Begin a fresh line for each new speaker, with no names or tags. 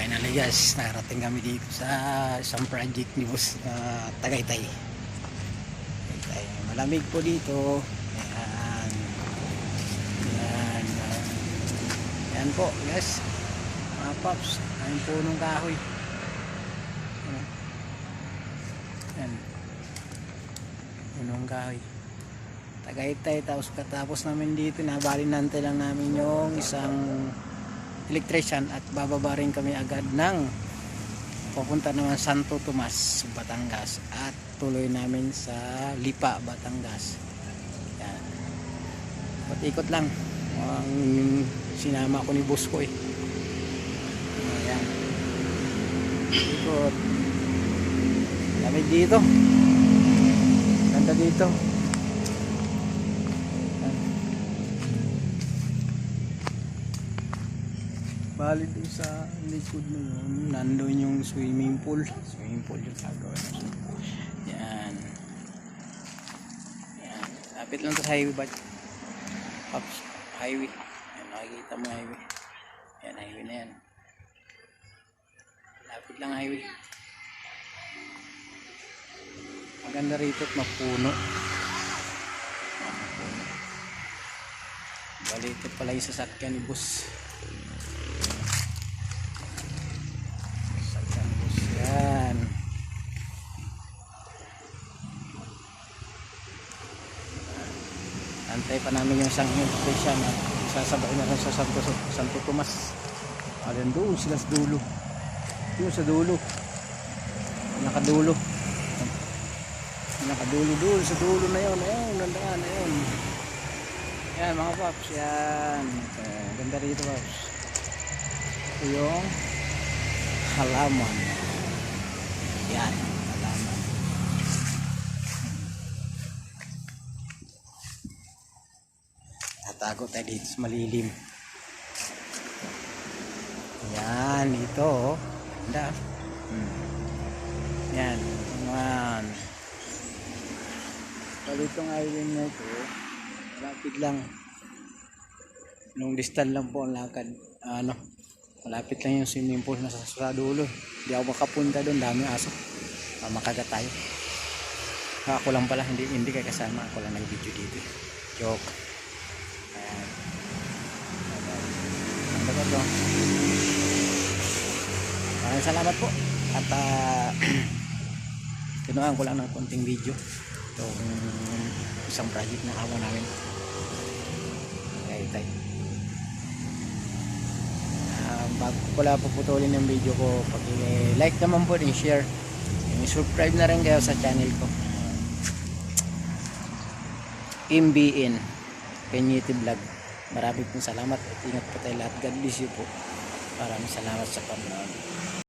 Finally guys, nakarating kami dito sa isang project ni Boss Tagaytay. Malamig po dito. Ayan. Ayan. Ayan po guys. Mga paps, ayun punong kahoy. Ayan. Punong kahoy. Tagaytay, tapos katapos namin dito, nabalinante lang namin yung isang electrician at bababa rin kami agad ng pupunta naman Santo Tomas, Batangas at tuloy namin sa Lipa, Batangas. Yan. Ikot lang ang sinama ko ni boss ko ayan. Ikot. Lamig dito. Ganda dito. Bali doon sa likod na yun, nandun yung swimming pool yung gagawin. Yan. Yan. Lapit lang sa highway ba? Pops, highway. Yan, makikita mo highway. Yan, highway na yan. Lapit lang highway. Maganda rito at mapuno. Bali ito pala yung sasakyan ni boss. Yan. Antay pa namin yung isang electrician at sasabay na rin sa Santo Tomas. Ayan doon sila sa dulo. Doon sa dulo. Nakadulo. Nakadulo doon sa dulo na yun. Ayun, nandaan na yun. Yan mga paps. Yan. Ganda rito paps. Ito yung halaman. Yan, halaman. Tatago tayo dito sa malilim. Yan, ito. Ganda. Yan, yan. Balitong island na ito, lapit lang. Nung distant lang po ang lakad. Malapit lang yung swimming pool na sa dulo. Hindi ako makapunta doon, daming aso. Makagat tayo. Ako lang pala, hindi kayo kasama. Ako lang nag-video dito. Joke. Ayan. Ang dapat to. Maraming salamat po. At tinuan ko lang ng konting video. Itong isang project na awa namin. Tagaytay. Bago ko pala puputulin ng video ko, pag-like naman po din, share, subscribe na rin kayo sa channel ko, MBN Peñete Vlog. Maraming salamat at ingat po tayo lahat. God bless you po. Maraming salamat sa panonood.